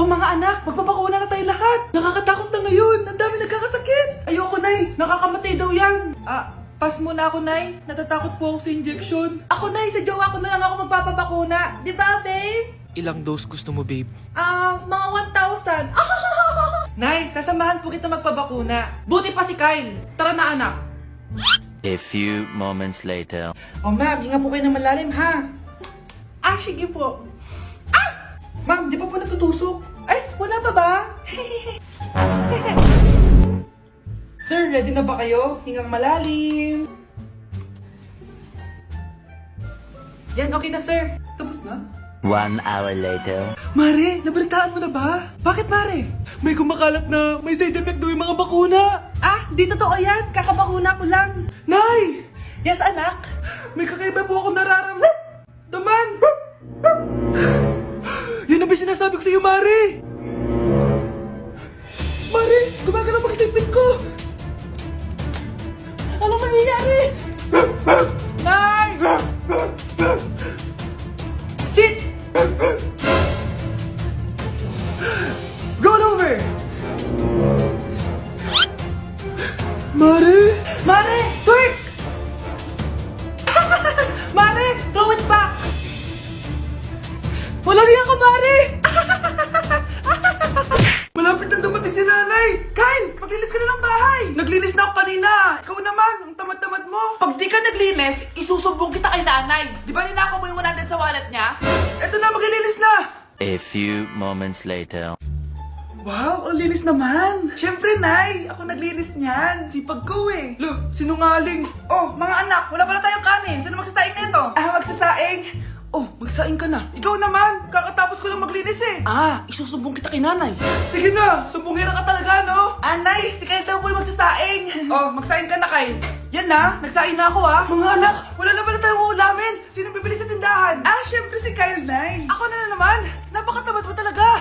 Oh mga anak, magpapakuna na tayo lahat. Nakakatakot na ngayon. Ang dami nagkakasakit. Ayoko, Nay. Nakakamatay daw yan. Pass muna ako, Nay. Natatakot po ako sa injection. Ako, Nay. Sa jowa ko na lang ako magpapabakuna. Di ba, babe? Ilang dose gusto mo, babe? Mga 1,000. Nay, sasamahan po kita magpabakuna. Buti pa si Kyle. Tara na, anak. A few moments later. Oh, ma'am, hinga po kayo ng malalim, ha? Sige po. Ma'am, di pa po natutusok? Ay, wala pa ba? Sir, ready na ba kayo? Hingang malalim. Yan, okay na, sir. Tapos na? 1 hour later. Mare, nabalitaan mo na ba? Bakit, Mare? May kumakalat na may side effect daw yung mga bakuna. Di totoo yan. Kakabakuna ko lang. Nay! Yes, anak? May kakaiba po ako nararamdaman. Yan ang ba sinasabi ko sa iyo, Mare? Mare, gumagalaw mag-stipit ko. Anong mangyayari? Nay! Sit! Roll over! Mare! Mare! Twerk! Mare! Throw it back! Walang yan ka, Mare! Malapit na dumating si nanay! Kyle! Maglinis ka na ng bahay! Naglinis na ako kanina! Ikaw naman! Ang tamad-tamad mo! Pag di ka naglinis, isusumbong kita kay nanay! Di ba ninakaw mo yung 100 sa wallet niya? Eto na! Maglilinis na! A few moments later. Wow, ang linis naman! Siyempre, Nay! Ako naglinis niyan! Sipag ko eh! Look, sinungaling! Oh, mga anak! Wala pala tayong kanin! Sino magsasaing nito? Magsasaing? Oh, magsaing ka na! Ikaw naman! Kakatapos ko lang maglinis eh! Isusumbong kita kay nanay! Sige na! Sumbongera ka talaga, no? Nay! Si Kyle daw po yung magsasaing! Oh, magsaing ka na, Kyle! Yan na! Nagsaing na ako, Mga anak! Wala na pala tayong ulamin! Sino bibili sa tindahan? Siyempre si Kyle, Nay! Ako na naman! Napakatamad mo talaga!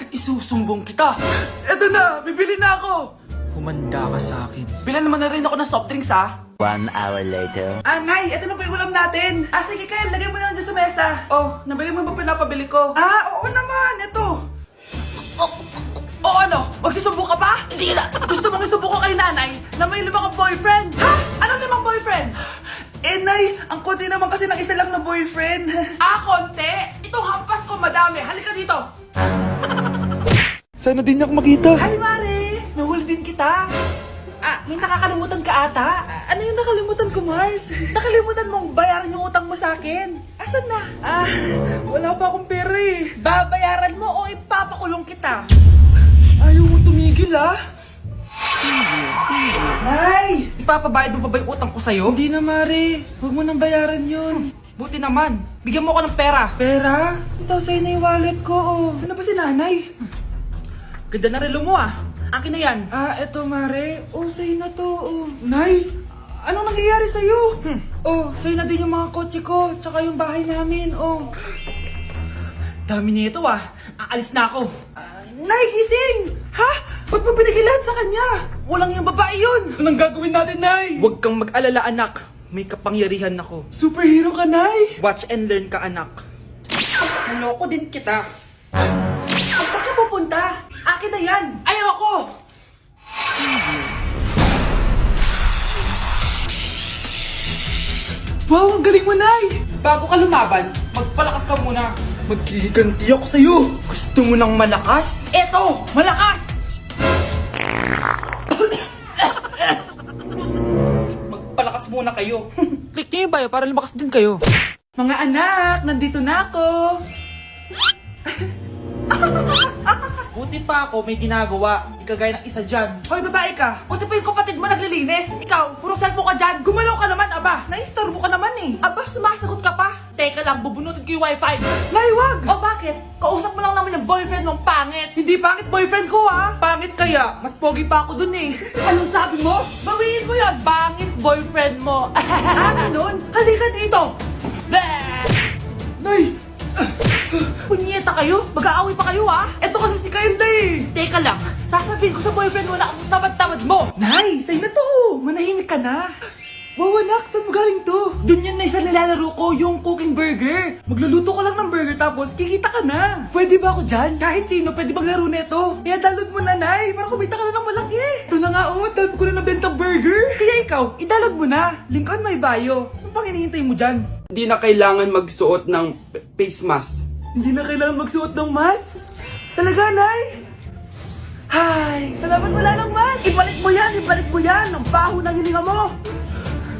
Isusumbong kita! Eto na! Bibili na ako! Humanda ka sa akin. Bilan naman na rin ako ng soft drinks, 1 hour later. Nay! Eto na po yung ulam natin! Sige, Kyle! Lagay mo na lang dyan sa mesa! Oh, nabili mo ba pinapabili ko? Oo naman! Eto! Ano? Magsusumbong ka pa? Hindi na! Gusto mong isumbong ko kay nanay na may 5 kang boyfriend? Anong 5 boyfriend? Nay! Ang konti naman kasi ng isa lang na boyfriend. Konti? Itong hampas ko madami. Halika dito! Sana din niya ako makita. Hi, Mare! Nahuli din kita. May nakakalimutan ka ata. Ano yung nakalimutan ko, Mars? Nakalimutan mong bayaran yung utang mo sa akin. Asan na? Wala pa akong pera eh. Babayaran mo o ipapakulong kita? Ayaw mo tumigil, Nay! Ipapabayad mo pa ba yung utang ko sa'yo? Hindi na, Mare. Huwag mo nang bayaran yun. Buti naman. Bigyan mo ako ng pera. Pera? Ito, sa'yo na yung wallet ko. Saan na ba si nanay? Ganda na relo mo, Akin na yan. Eto, Mare. Sa'yo na to, Nay! Anong nangyayari sa'yo? Sa'yo na din yung mga kotse ko, tsaka yung bahay namin, Dami nito, Aalis na ako. Nay, gising! Ba't mo binigay lahat sa kanya? Walang yung babae yun! Anong gagawin natin, Nay? Huwag kang mag-alala, anak. May kapangyarihan ako. Superhero ka, Nay! Watch and learn ka, anak. Naloko din kita. Saan ka pupunta? Akin na yan! Ayoko! Wow, ang galing mo, Nay! Bago ka lumaban, magpalakas ka muna. Maghihiganti ako sa'yo. Gusto mo ng malakas? Eto! Malakas! Magpalakas muna kayo. Click niyo yung bio para lumakas din kayo. Mga anak, nandito na ako. Buti pa ako may ginagawa. Di kagaya ng isa dyan. Hoy, babae ka. Buti pa yung kapatid mo naglilinis. Ikaw, puro cellphone ka dyan. Gumalaw ka naman, aba. Naistorbo ka naman eh. Aba, sumasagot ka pa. Teka lang, bubunutin ko yung wifi. Nay, wag! O bakit? Kausap mo lang naman yung boyfriend mong pangit. Hindi pangit boyfriend ko, Pangit kaya. Mas pogi pa ako dun eh. Anong sabi mo? Bawiin mo yan. Pangit boyfriend mo. Ganun? Halika dito. Nay! Punyeta kayo? Mag-aaway pa kayo, Eto kasi si Kyle na eh. Teka lang, sasabihin ko sa boyfriend mo na ang tamad-tamad mo. Nay, sa'yo na to. Manahimik ka na. Wow, anak, saan mo galing to? Doon yan na isa nilalaro ko, yung cooking burger. Magluluto ko lang ng burger tapos kikita ka na. Pwede ba ako dyan? Kahit sino, pwede maglaro nito. Kaya download mo na, Nay, para kumita ka na ng malaki. Ito na nga, dami ko na nabenta burger. Kaya ikaw, i-download mo na. Link on my bio. Ano pang hinihintay mo dyan? Hindi na kailangan magsuot ng face mask. Hindi na kailangan magsuot ng mask. Talaga, Nay? Hay, salamat wala lang man. Ibalik mo yan. Ang baho ng hininga mo.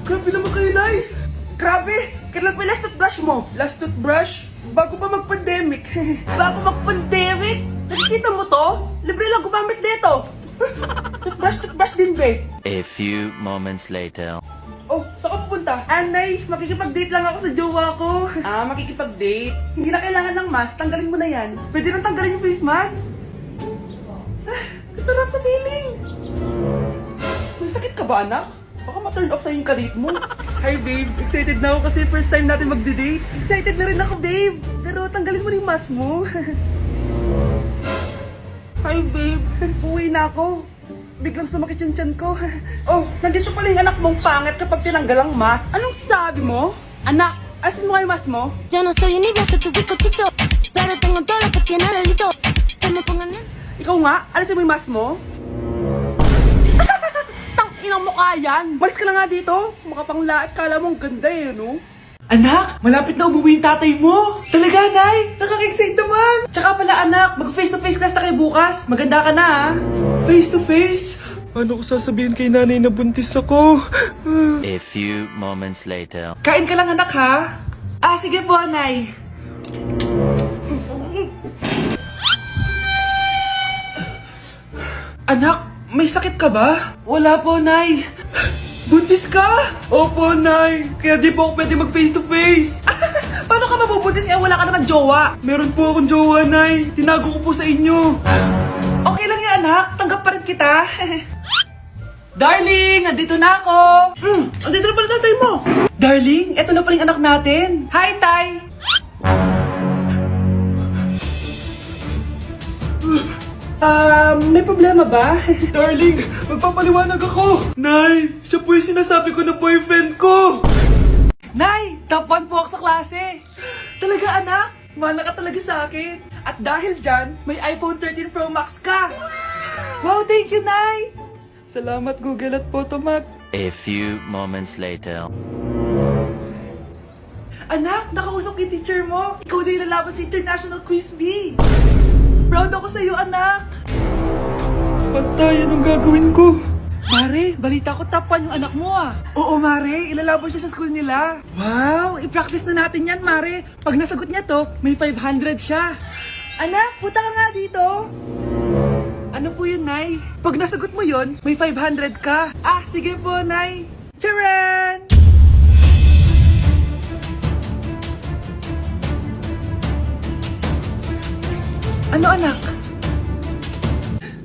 Grabe naman kayo, Nay. Grabe. Kailan pa yung last toothbrush mo? Last toothbrush? Bago pa mag-pandemic. Bago mag-pandemic? Nakikita mo to? Libre lang gumamit dito. Toothbrush din, be. A few moments later. Oh, saan ka pupunta? Anay, makikipag-date lang ako sa jowa ko. Makikipag-date? Hindi na kailangan ng mask, tanggalin mo na yan. Pwede nang tanggalin yung face mask? Kasarap sa feeling. May sakit ka ba, anak? Baka ma-turn off sa yung kadate mo. Hi, babe. Excited na ako kasi first time natin mag-date. Excited na rin ako, babe. Pero tanggalin mo na yung mask mo. Hi, babe. Uwi na ako. Biglang sumakit yung tiyan ko. Oh, nandito pala yung anak mong pangit kapag tinanggal ang mask. Anong sabi mo? Anak, asin mo kayo mask mo? Yo no soy un niño, soy tu bizcochito. Pero tengo todo lo que tiene delito. Que me pongan en... Ikaw nga, alisin mo yung mask mo? Tang inang mukha yan. Malis ka na nga dito. Makapanglaat, kala mo ang ganda eh, no? Anak, malapit na umuwi yung tatay mo. Talaga, Nay? Nakaka-excite naman. Tsaka pala, anak, mag-face-to-face class na kayo bukas. Maganda ka na, ha? Face-to-face? Paano ko sasabihin kay nanay na buntis ako? A few moments later. Kain ka lang, anak, ha? Sige po, Nay. Anak, may sakit ka ba? Wala po, Nay. Buntis ka? Opo, Nay. Kaya di po ako pwede mag face to face. Paano ka mabubuntis wala ka naman jowa? Meron po akong jowa, Nay. Tinago ko po sa inyo. Okay lang yan, anak. Tanggap pa rin kita. Darling, andito na ako. Andito na pala tatay mo. Darling, eto na pala yung anak natin. Hi, Tay. May problema ba? Darling, magpapaliwanag ako. Nay, siya po yung sinasabi ko na boyfriend ko. Nay, top 1 po ako sa klase. Talaga, anak? Mahal ka talaga sa akin. At dahil dyan, may iPhone 13 Pro Max ka. Wow, thank you, Nay. Salamat, Google at Photomac. A few moments later. Anak, nakausap yung teacher mo. Ikaw na yung lalaban sa International Quiz Bee. Proud ako sa'yo, anak. Patay, anong gagawin ko? Mare, balita ko top 1 yung anak mo ah. Oo, Mare, ilalaban siya sa school nila. Wow, i-practice na natin yan, Mare. Pag nasagot niya to, may 500 siya. Anak, punta ka nga dito. Ano po yun, Nay? Pag nasagot mo yun, may 500 ka. Sige po, Nay. Charan! Ano, anak?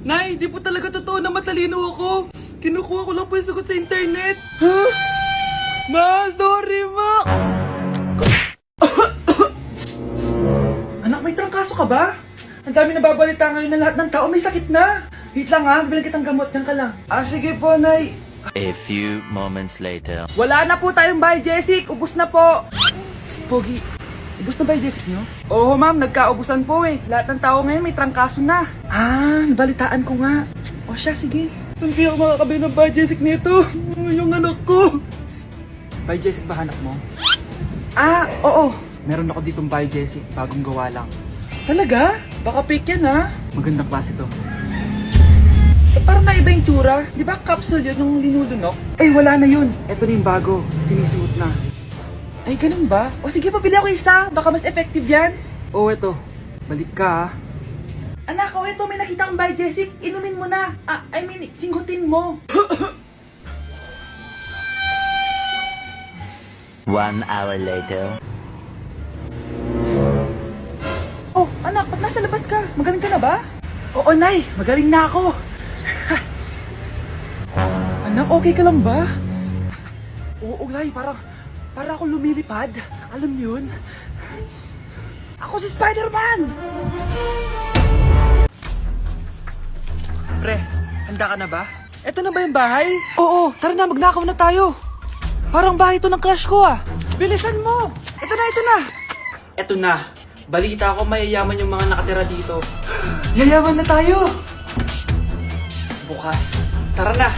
Nay, di po talaga totoo na matalino ako. Kinukuha ko lang po yung sagot sa internet. Huh? Ma, sorry, ma. Anak, may trangkaso ka ba? Ang dami nababalita ngayon na lahat ng tao may sakit na. Wait lang ha, bilang kitang gamot. Diyan ka lang. Sige po, Nay. A few moments later. Wala na po tayong Biogesic. Ubus na po. Psst, Pogi. Ubus na Biogesic nyo? Oo, ma'am. Nagkaubusan po eh. Lahat ng tao ngayon may trangkaso na. Nabalitaan ko nga. O siya, sige. Saan kaya ako makakabili ng Biogesic nito? Yung anak ko. Psst. Biogesic ba hanap mo? Oo. Meron ako ditong Biogesic. Bagong gawa lang. Talaga? Baka fake yan ha? Magandang klase to. Parang naiba yung tsura. Di ba capsule yun yung linulunok? Wala na yun. Ito na yung bago. Sinisuot na. Ay, ganun ba? O sige, pabili ako isa. Baka mas effective yan. Eto. Balik ka, Anak, ito. May nakita kang Biogesic. Inumin mo na. Singhutin mo. 1 hour later. Oh, anak, ba't nasa labas ka? Magaling ka na ba? Oo, Nay. Magaling na ako. Anak, okay ka lang ba? Oo, Nay. Para ako lumilipad. Alam niyo yun? Ako si Spider-Man! Pre, handa ka na ba? Eto na ba yung bahay? Oo, tara na, magnakaw na tayo. Parang bahay to ng crush ko ah. Bilisan mo. Ito na, ito na. Eto na. Balita ko mayayaman yung mga nakatira dito. Yayaman na tayo. Bukas. Tara na.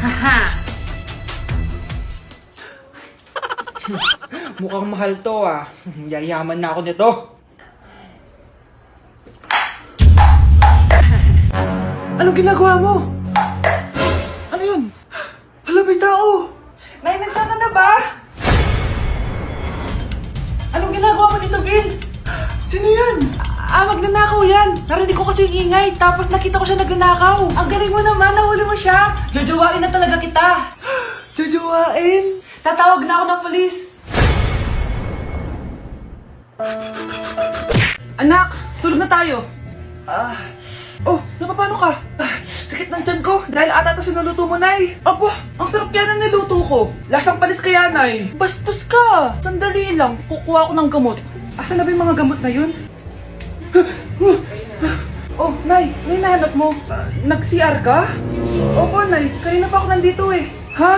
Haha. Mukhang mahal to ah. Yayaman na ako nito. Anong ginagawa mo? Ano yun? Hala, may tao. Nay, nandiyan ka na ba? Anong ginagawa mo dito, Vince? Sino yan? Magnanakaw yan. Narinig ko kasi yung ingay, tapos nakita ko siya nagnanakaw. Ang galing mo naman, nahuli mo siya. Jojowain na talaga kita. Jojowain? Tatawag na ako ng polis. Anak, tulog na tayo. Oh, napapano ka? Sakit ng tiyan ko dahil ata ito sinuluto mo, Nay. Aba, ang sarap kaya ng niluto ko. Lasang panis kaya, Nay. Bastos ka. Sandali lang, kukuha ko ng gamot. Asan na ba yung mga gamot na yun? Oh, Nay, ano yung nahanap mo? Nag-CR ka? Opo, Nay. Kanina pa ako nandito eh. Ha?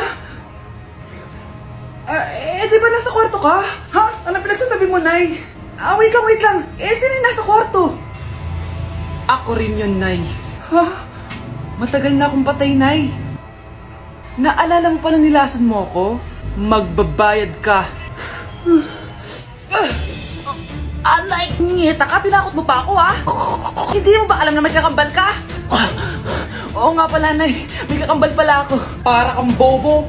Di ba nasa kwarto ka? Ha? Ano pinagsasabi mo, Nay? Wait lang. Sino yung nasa kwarto? Ako rin yun, Nay. Ha? Matagal na akong patay, Nay. Naalala mo pa na nilasan mo ako? Magbabayad ka. Nay, ngita ka, tinakot mo pa ako, ha? Hindi mo ba alam na may kakambal ka? Oo nga pala, Nay. May kakambal pala ako. Para kang bobo.